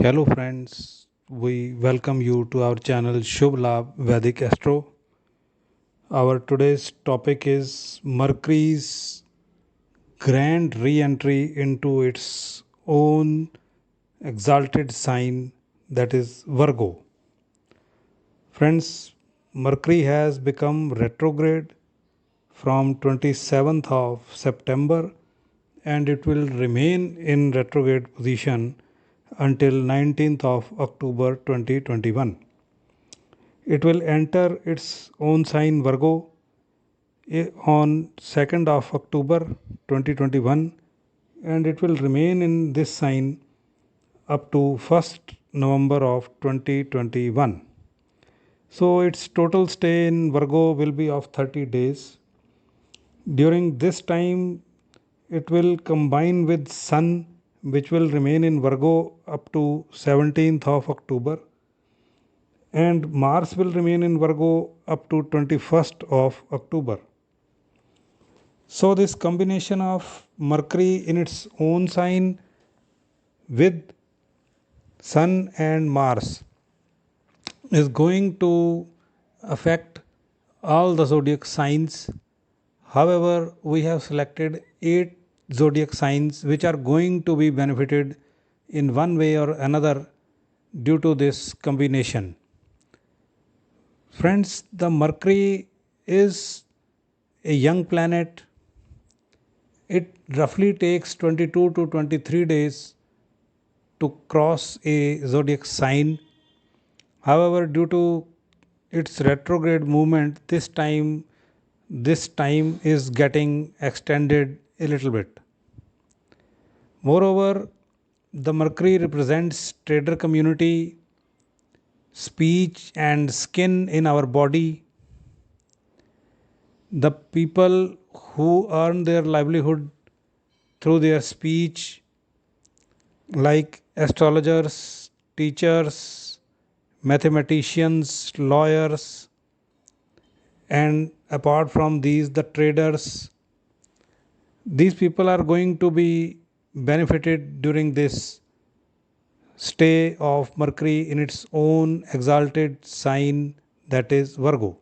Hello friends, we welcome you to our channel Shubh Labh Vedic Astro. Our today's topic is Mercury's grand re-entry into its own exalted sign, that is Virgo. Friends, Mercury has become retrograde from 27th of September and it will remain in retrograde position until 19th of October 2021. It will enter its own sign Virgo on 2nd of October 2021 and it will remain in this sign up to 1st November of 2021. So its total stay in Virgo will be of 30 days. During this time, it will combine with Sun, which will remain in Virgo up to 17th of October, and Mars will remain in Virgo up to 21st of October. So, this combination of Mercury in its own sign with Sun and Mars is going to affect all the zodiac signs. However, we have selected 8 zodiac signs which are going to be benefited in one way or another due to this combination. Friends, the Mercury is a young planet. It roughly takes 22 to 23 days to cross a zodiac sign. However, due to its retrograde movement, this time is getting extended a little bit. Moreover, the Mercury represents trader community, speech and skin in our body. The people who earn their livelihood through their speech, like astrologers, teachers, mathematicians, lawyers, and apart from these, the traders. These people are going to be benefited during this stay of Mercury in its own exalted sign, that is Virgo.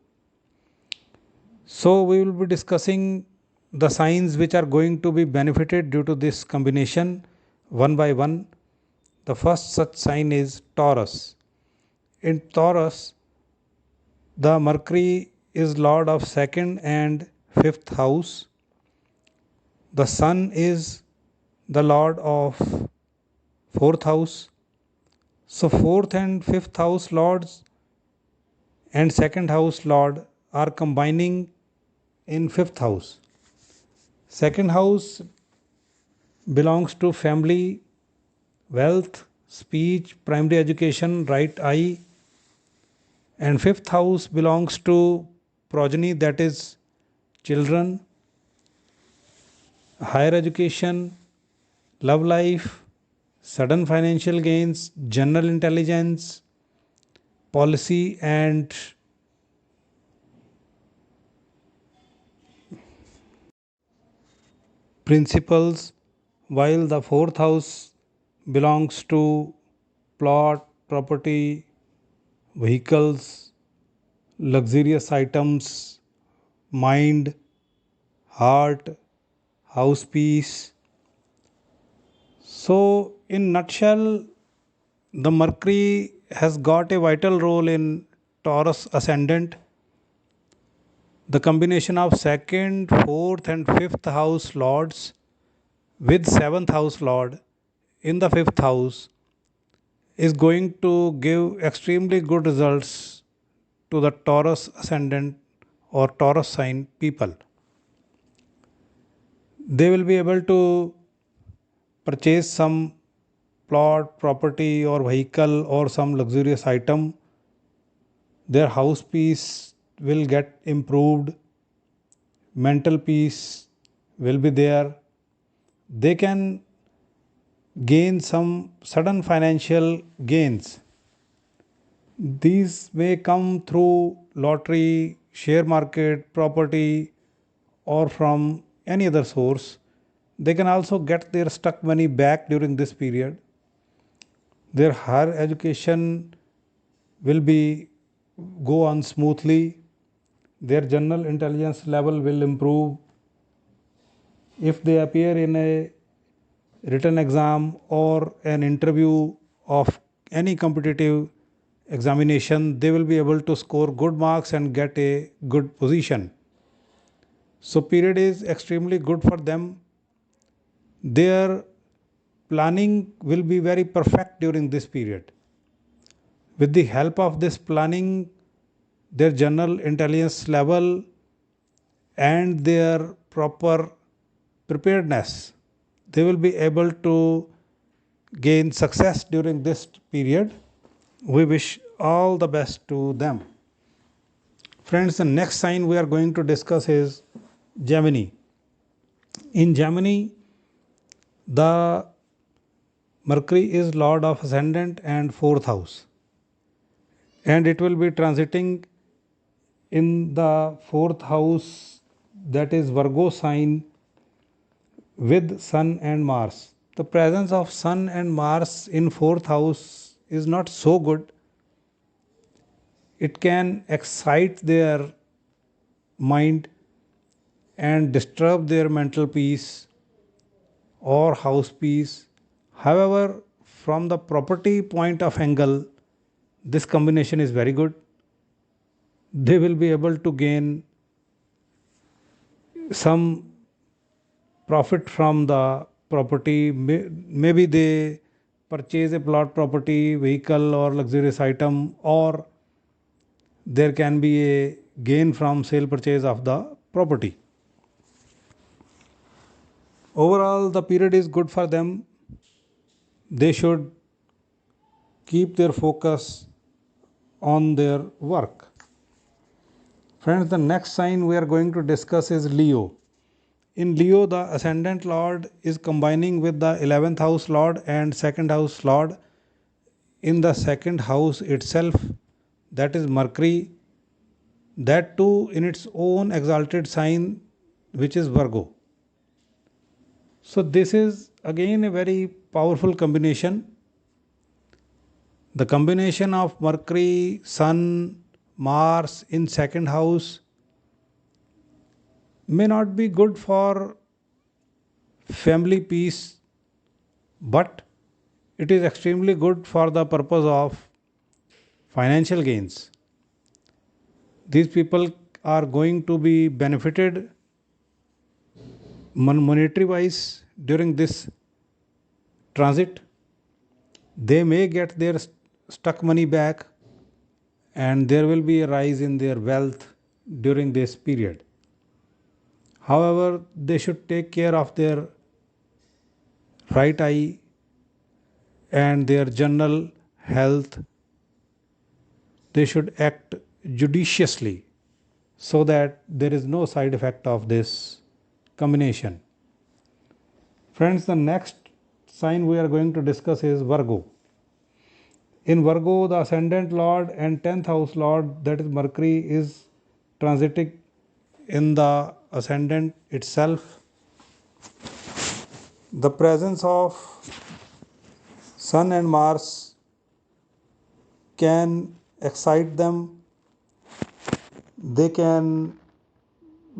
So, we will be discussing the signs which are going to be benefited due to this combination one by one. The first such sign is Taurus. In Taurus, the Mercury is lord of second and fifth house. The Sun is the lord of fourth house. So, fourth and fifth house lords and second house lord are combining in fifth house. Second house belongs to family, wealth, speech, primary education, right eye, and fifth house belongs to progeny, that is children, higher education, love life, sudden financial gains, general intelligence, policy, and principles, while the fourth house belongs to plot, property, vehicles, luxurious items, mind, heart, house peace. So, in nutshell, the Mercury has got a vital role in Taurus ascendant. The combination of second, fourth, and fifth house lords with seventh house lord in the fifth house is going to give extremely good results to the Taurus ascendant or Taurus sign people. They will be able to purchase some plot, property, or vehicle or some luxurious item. Their house peace will get improved, mental peace will be there. They can gain some sudden financial gains. These may come through lottery, share market, property, or from any other source. They can also get their stuck money back during this period. Their higher education will be go on smoothly. Their general intelligence level will improve. If they appear in a written exam or an interview of any competitive examination, they will be able to score good marks and get a good position. So period is extremely good for them. Their planning will be very perfect during this period. With the help of this planning, their general intelligence level and their proper preparedness, they will be able to gain success during this period. We wish all the best to them. Friends, the next sign we are going to discuss is Gemini. In Gemini, the Mercury is Lord of Ascendant and fourth house, and it will be transiting in the fourth house, that is Virgo sign, with Sun and Mars. The presence of Sun and Mars in fourth house is not so good. It can excite their mind and disturb their mental peace or house peace. However, from the property point of angle, this combination is very good. They will be able to gain some profit from the property. Maybe they purchase a plot property, vehicle, or luxurious item, or there can be a gain from sale purchase of the property. Overall, the period is good for them. They should keep their focus on their work. Friends, the next sign we are going to discuss is Leo. In Leo, the ascendant lord is combining with the 11th house lord and second house lord in the second house itself, that is Mercury, that too in its own exalted sign, which is Virgo. So, this is again a very powerful combination. The combination of Mercury, Sun, Mars in second house may not be good for family peace, but it is extremely good for the purpose of financial gains. These people are going to be benefited monetary wise during this transit. They may get their stuck money back, and there will be a rise in their wealth during this period. However, they should take care of their right eye and their general health. They should act judiciously so that there is no side effect of this combination. Friends, the next sign we are going to discuss is Virgo. In Virgo, the ascendant lord and 10th house lord, that is Mercury, is transiting in the ascendant itself. The presence of Sun and Mars can excite them. They can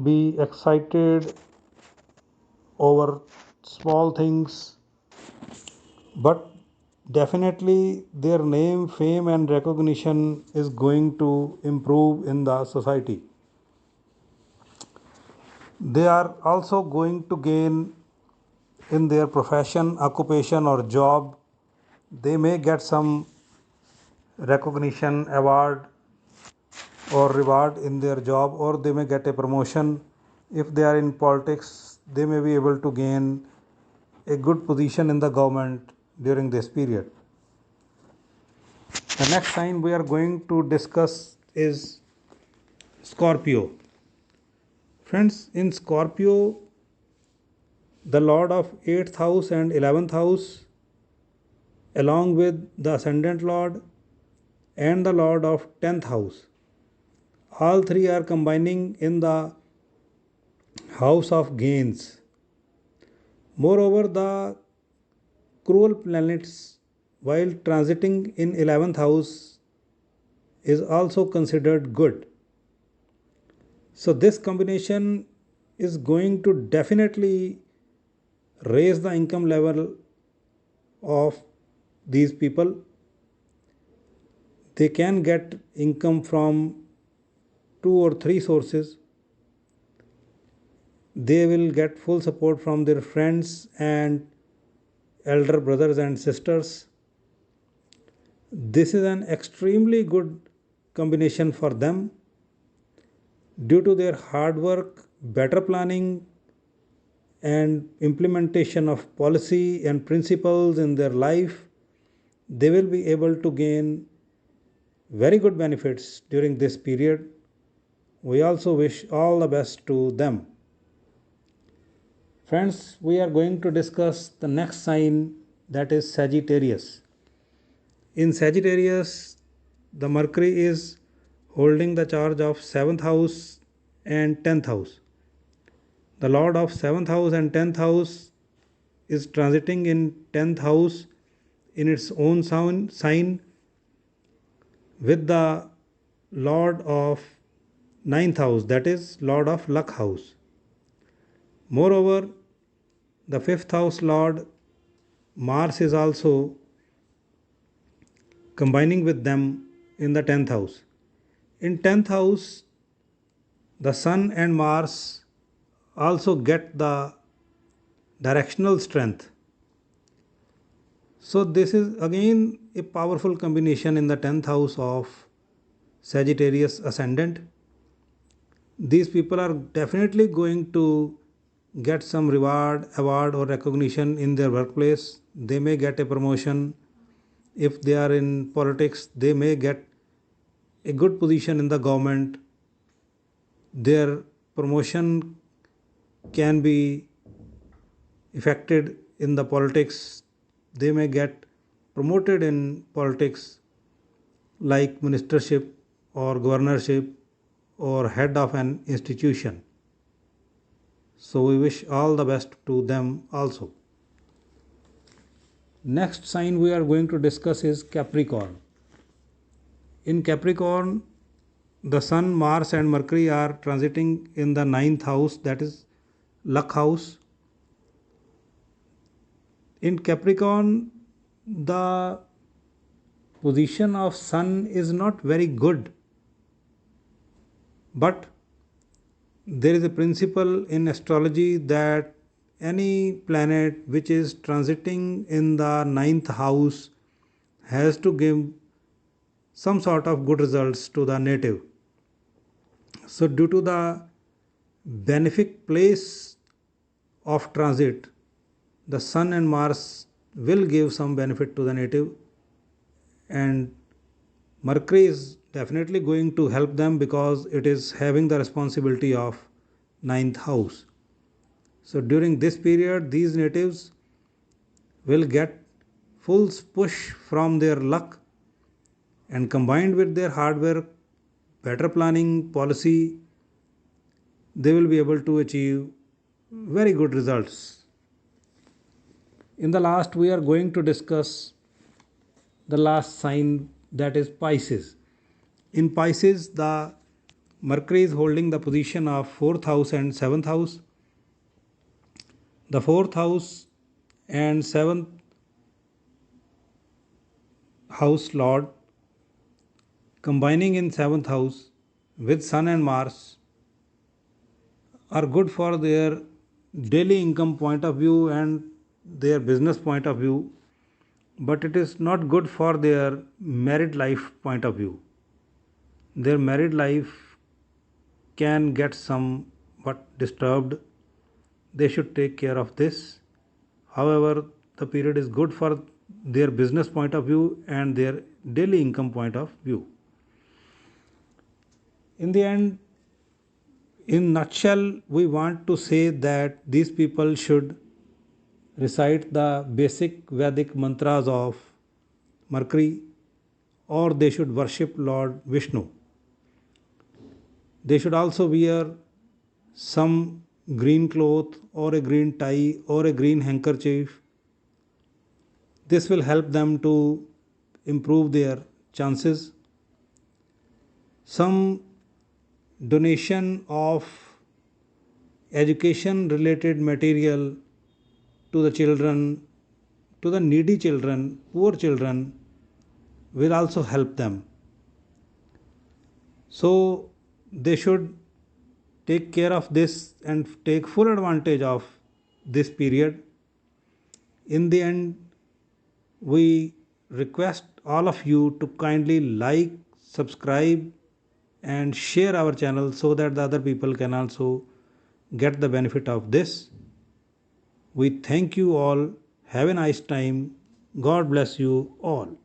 be excited over small things, but definitely their name, fame, and recognition is going to improve in the society. They are also going to gain in their profession, occupation, or job. They may get some recognition, award, or reward in their job, or they may get a promotion. If they are in politics, they may be able to gain a good position in the government during this period. The next sign we are going to discuss is Scorpio. Friends, in Scorpio, the lord of 8th house and 11th house, along with the ascendant lord and the lord of 10th house, all three are combining in the house of gains. Moreover, the cruel planets while transiting in 11th house is also considered good. So this combination is going to definitely raise the income level of these people. They can get income from two or three sources. They will get full support from their friends and elder brothers and sisters. This is an extremely good combination for them. Due to their hard work, better planning, and implementation of policy and principles in their life, they will be able to gain very good benefits during this period. We also wish all the best to them. Friends, we are going to discuss the next sign, that is Sagittarius. In Sagittarius, the Mercury is holding the charge of 7th house and 10th house. The Lord of 7th house and 10th house is transiting in 10th house in its own sign with the Lord of 9th house, that is Lord of luck house. Moreover, the 5th house Lord Mars is also combining with them in the 10th house. In 10th house, the Sun and Mars also get the directional strength. So this is again a powerful combination in the 10th house of Sagittarius ascendant. These people are definitely going to get some reward, award, or recognition in their workplace. They may get a promotion. If they are in politics, they may get a good position in the government. Their promotion can be affected in the politics. They may get promoted in politics like ministership or governorship or head of an institution. So we wish all the best to them also. Next sign we are going to discuss is Capricorn. In Capricorn, the Sun, Mars, and Mercury are transiting in the 9th house, that is luck house. In Capricorn, the position of Sun is not very good, but there is a principle in astrology that any planet which is transiting in the 9th house has to give some sort of good results to the native. So, due to the benefic place of transit, the Sun and Mars will give some benefit to the native, and Mercury is definitely going to help them because it is having the responsibility of 9th house. So during this period, these natives will get full push from their luck, and combined with their hard work, better planning, policy, they will be able to achieve very good results. In the last, we are going to discuss the last sign, that is Pisces. In Pisces, the Mercury is holding the position of 4th house and 7th house. The 4th house and 7th house Lord combining in 7th house with Sun and Mars are good for their daily income point of view and their business point of view, but it is not good for their married life point of view. Their married life can get somewhat disturbed. They should take care of this. However, the period is good for their business point of view and their daily income point of view. In the end, in nutshell, we want to say that these people should recite the basic Vedic mantras of Mercury, or they should worship Lord Vishnu. They should also wear some green cloth or a green tie or a green handkerchief. This will help them to improve their chances. Some donation of education related material to the children, to the needy children, poor children, will also help them. So they should take care of this and take full advantage of this period. In the end, we request all of you to kindly like, subscribe, and share our channel so that the other people can also get the benefit of this. We thank you all. Have a nice time. God bless you all.